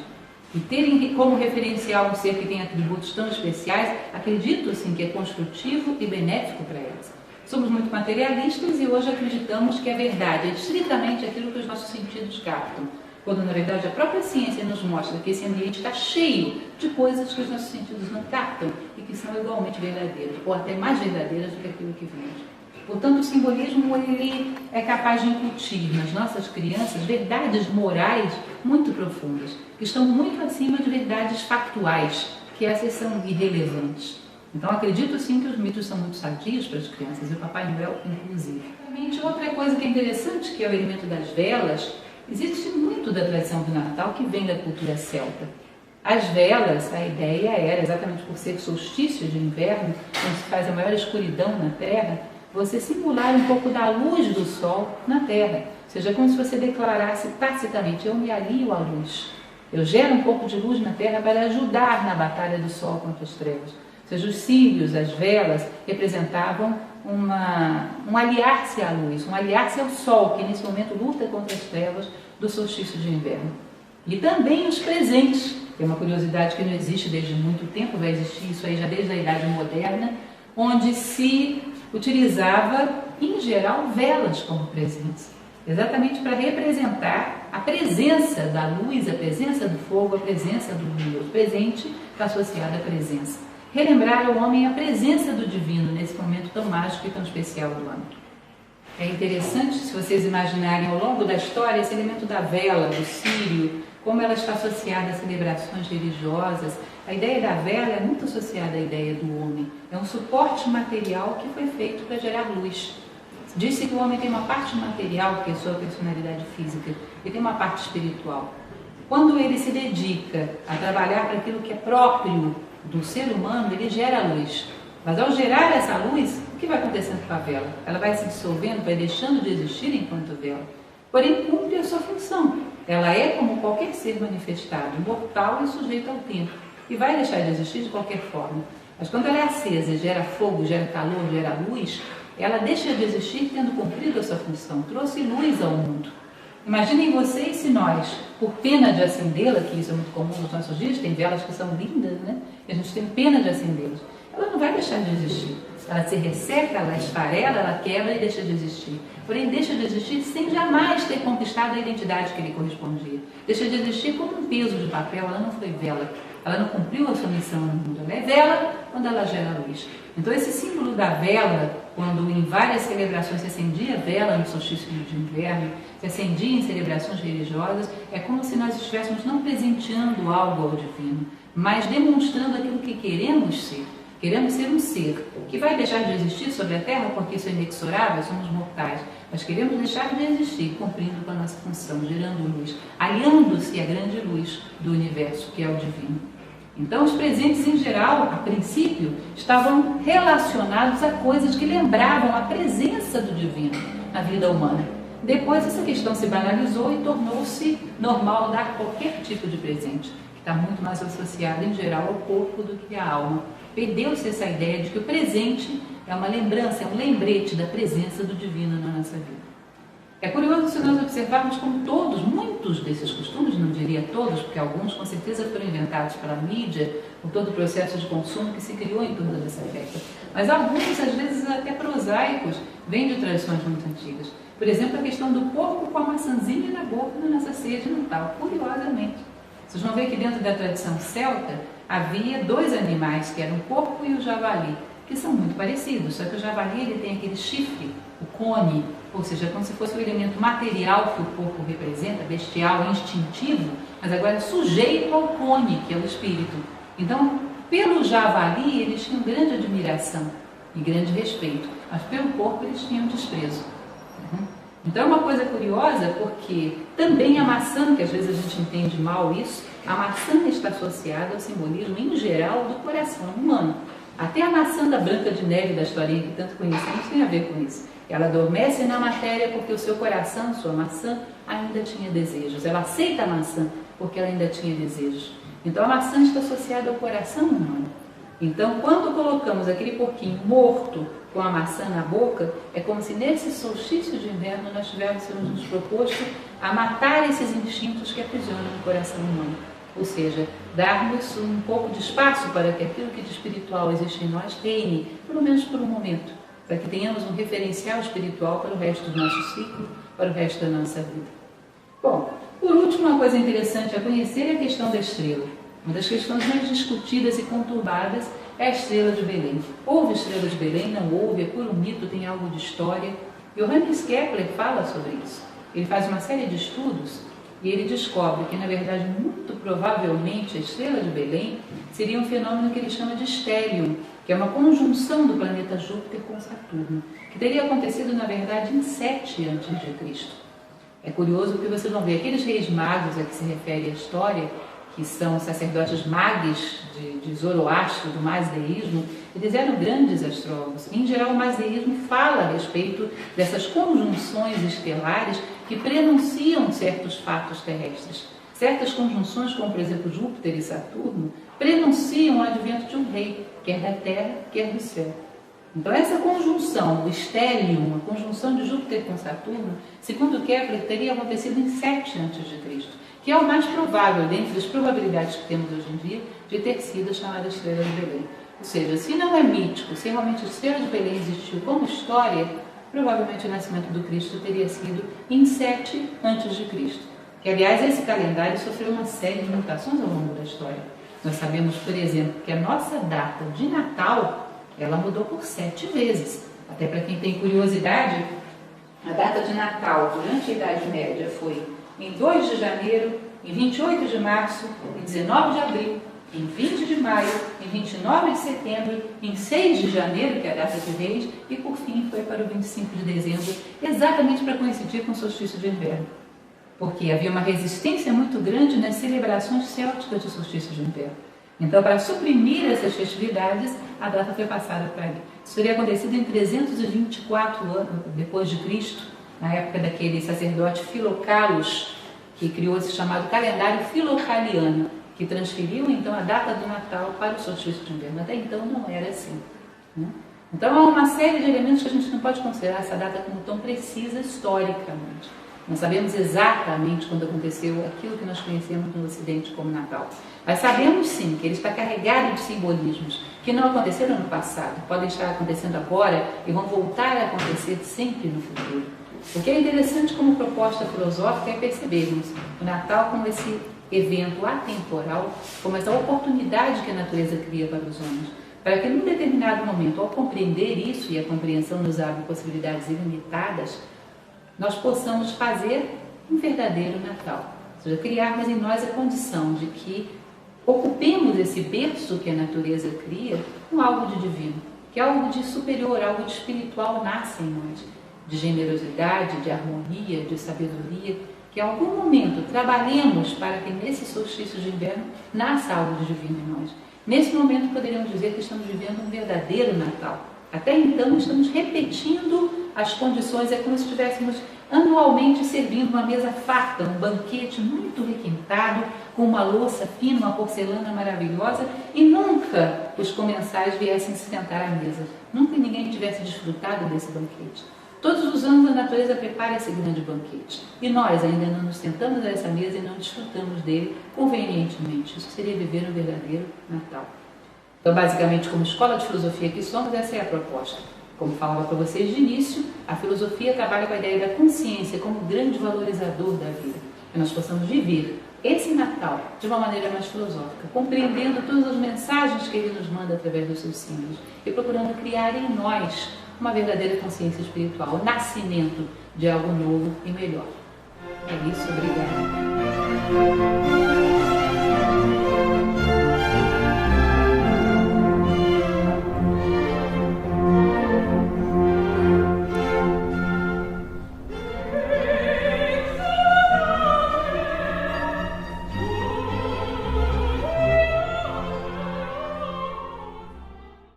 E terem como referencial um ser que tem atributos tão especiais, acredito sim que é construtivo e benéfico para elas. Somos muito materialistas e hoje acreditamos que a verdade é estritamente aquilo que os nossos sentidos captam, quando na verdade a própria ciência nos mostra que esse ambiente está cheio de coisas que os nossos sentidos não captam e que são igualmente verdadeiras, ou até mais verdadeiras do que aquilo que vemos. Portanto, o simbolismo ele é capaz de incutir nas nossas crianças verdades morais muito profundas, que estão muito acima de verdades factuais, que essas são irrelevantes. Então acredito sim que os mitos são muito sadios para as crianças, e o Papai Noel inclusive. Realmente, outra coisa que é interessante, que é o elemento das velas, existe muito da tradição do Natal que vem da cultura celta. As velas, a ideia era, exatamente por ser solstício de inverno, quando se faz a maior escuridão na Terra, você simular um pouco da luz do Sol na Terra. Ou seja, como se você declarasse tacitamente: eu me alio à luz. Eu gero um pouco de luz na Terra para ajudar na batalha do Sol contra as trevas. Ou seja, os círios, as velas, representavam um aliar-se à luz, um aliar-se ao Sol, que nesse momento luta contra as trevas do solstício de inverno. E também os presentes. É uma curiosidade que não existe desde muito tempo, vai existir isso aí já desde a Idade Moderna, onde se utilizava, em geral, velas como presentes. Exatamente para representar a presença da luz, a presença do fogo, a presença do rio. O presente está associado à presença. Relembrar ao homem a presença do divino nesse momento tão mágico e tão especial do ano. É interessante, se vocês imaginarem ao longo da história, esse elemento da vela, do círio, como ela está associada a celebrações religiosas. A ideia da vela é muito associada à ideia do homem. É um suporte material que foi feito para gerar luz. Disse que o homem tem uma parte material, que é a sua personalidade física, e tem uma parte espiritual. Quando ele se dedica a trabalhar para aquilo que é próprio do ser humano, ele gera luz. Mas ao gerar essa luz, o que vai acontecendo com a vela? Ela vai se dissolvendo, vai deixando de existir enquanto vela. Porém, cumpre a sua função. Ela é como qualquer ser manifestado, mortal e sujeito ao tempo. E vai deixar de existir de qualquer forma. Mas quando ela é acesa, gera fogo, gera calor, gera luz, ela deixa de existir tendo cumprido a sua função. Trouxe luz ao mundo. Imaginem vocês se nós, por pena de acendê-la, que isso é muito comum nos nossos dias, tem velas que são lindas, né? E a gente tem pena de acendê-las. Ela não vai deixar de existir. Ela se resseca, ela esfarela, ela quebra e deixa de existir. Porém, deixa de existir sem jamais ter conquistado a identidade que lhe correspondia. Deixa de existir como um peso de papel, ela não foi vela. Ela não cumpriu a sua missão no mundo. Ela é vela quando ela gera luz. Então, esse símbolo da vela, quando em várias celebrações se acendia vela no solstício de inverno, se acendia em celebrações religiosas, é como se nós estivéssemos não presenteando algo ao divino, mas demonstrando aquilo que queremos ser. Queremos ser um ser que vai deixar de existir sobre a Terra porque isso é inexorável, somos mortais, mas queremos deixar de existir cumprindo com a nossa função, gerando luz, aliando-se à grande luz do universo, que é o divino. Então, os presentes em geral, a princípio, estavam relacionados a coisas que lembravam a presença do divino na vida humana. Depois, essa questão se banalizou e tornou-se normal dar qualquer tipo de presente, que está muito mais associado em geral ao corpo do que à alma. Perdeu-se essa ideia de que o presente é uma lembrança, é um lembrete da presença do divino na nossa vida. É curioso se nós observarmos como todos, muitos desses costumes, não diria todos, porque alguns com certeza foram inventados pela mídia, por todo o processo de consumo que se criou em torno dessa festa. Mas alguns, às vezes até prosaicos, vêm de tradições muito antigas. Por exemplo, a questão do porco com a maçãzinha na boca na nossa ceia de Natal, curiosamente. Vocês vão ver que dentro da tradição celta havia dois animais, que eram o porco e o javali, que são muito parecidos, só que o javali ele tem aquele chifre, o cone, ou seja, como se fosse o elemento material que o porco representa, bestial, instintivo, mas agora sujeito ao cone, que é o espírito. Então, pelo javali eles tinham grande admiração e grande respeito, mas pelo porco eles tinham desprezo. Então é uma coisa curiosa porque também a maçã, que às vezes a gente entende mal isso, a maçã está associada ao simbolismo em geral do coração humano. Até a maçã da Branca de Neve, da historinha que tanto conhecemos, tem a ver com isso. Ela adormece na matéria porque o seu coração, sua maçã, ainda tinha desejos. Ela aceita a maçã porque ela ainda tinha desejos. Então a maçã está associada ao coração humano. Então, quando colocamos aquele porquinho morto com a maçã na boca, é como se nesse solstício de inverno nós tivéssemos nos proposto a matar esses instintos que aprisionam o coração humano. Ou seja, darmos um pouco de espaço para que aquilo que de espiritual existe em nós reine, pelo menos por um momento, para que tenhamos um referencial espiritual para o resto do nosso ciclo, para o resto da nossa vida. Bom, por último, uma coisa interessante a conhecer é a questão da estrela. Uma das questões mais discutidas e conturbadas é a estrela de Belém. Houve estrela de Belém? Não houve? É puro mito? Tem algo de história? Johannes Kepler fala sobre isso. Ele faz uma série de estudos e ele descobre que, na verdade, muito provavelmente a estrela de Belém seria um fenômeno que ele chama de estélio, que é uma conjunção do planeta Júpiter com Saturno, que teria acontecido, na verdade, em 7 a.C. É curioso porque vocês vão ver aqueles reis magos a que se refere a história, que são sacerdotes magos de Zoroastro, do Mazdeísmo, eles eram grandes astrólogos. Em geral, o Mazdeísmo fala a respeito dessas conjunções estelares que prenunciam certos fatos terrestres. Certas conjunções, como por exemplo Júpiter e Saturno, prenunciam o advento de um rei, quer da terra, quer do céu. Então essa conjunção, o estélio, a conjunção de Júpiter com Saturno, segundo Kepler, teria acontecido em 7 a.C., que é o mais provável, dentre as probabilidades que temos hoje em dia, de ter sido a chamada Estrela de Belém. Ou seja, se não é mítico, se realmente a Estrela de Belém existiu como história, provavelmente o nascimento do Cristo teria sido em 7 a.C. Que, aliás, esse calendário sofreu uma série de mutações ao longo da história. Nós sabemos, por exemplo, que a nossa data de Natal, ela mudou por 7 vezes. Até para quem tem curiosidade, a data de Natal durante a Idade Média foi em 2 de janeiro, em 28 de março, em 19 de abril, em 20 de maio, em 29 de setembro, em 6 de janeiro, que é a data de Reis, e por fim foi para o 25 de dezembro, exatamente para coincidir com o solstício de inverno. Porque havia uma resistência muito grande nas celebrações célticas de solstício de inverno. Então, para suprimir essas festividades, a data foi passada para ali. Isso teria acontecido em 324 anos depois de Cristo, na época daquele sacerdote Filocalos, que criou esse chamado calendário filocaliano, que transferiu então a data do Natal para o solstício de inverno. Até então não era assim, né? Então há uma série de elementos que a gente não pode considerar essa data como tão precisa historicamente. Não sabemos exatamente quando aconteceu aquilo que nós conhecemos no Ocidente como Natal. Mas sabemos sim que ele está carregado de simbolismos que não aconteceram no passado, podem estar acontecendo agora e vão voltar a acontecer sempre no futuro. O que é interessante como proposta filosófica é percebermos o Natal como esse evento atemporal, como essa oportunidade que a natureza cria para os homens, para que num determinado momento, ao compreender isso, e a compreensão nos abre possibilidades ilimitadas, nós possamos fazer um verdadeiro Natal. Ou seja, criarmos em nós a condição de que ocupemos esse berço que a natureza cria com algo de divino, que algo de superior, algo de espiritual nasce em nós, de generosidade, de harmonia, de sabedoria, que em algum momento trabalhemos para que nesse solstício de inverno nasça algo de divino em nós. Nesse momento poderíamos dizer que estamos vivendo um verdadeiro Natal. Até então estamos repetindo as condições, é como se estivéssemos anualmente servindo uma mesa farta, um banquete muito requintado, com uma louça fina, uma porcelana maravilhosa, e nunca os comensais viessem se sentar à mesa. Nunca ninguém tivesse desfrutado desse banquete. Todos os anos a natureza prepara esse grande banquete. E nós ainda não nos sentamos a essa mesa e não desfrutamos dele convenientemente. Isso seria viver um verdadeiro Natal. Então, basicamente, como escola de filosofia que somos, essa é a proposta. Como falava para vocês de início, a filosofia trabalha com a ideia da consciência como grande valorizador da vida. Que nós possamos viver esse Natal de uma maneira mais filosófica, compreendendo todas as mensagens que ele nos manda através dos seus símbolos e procurando criar em nós uma verdadeira consciência espiritual, o nascimento de algo novo e melhor. É isso, obrigada.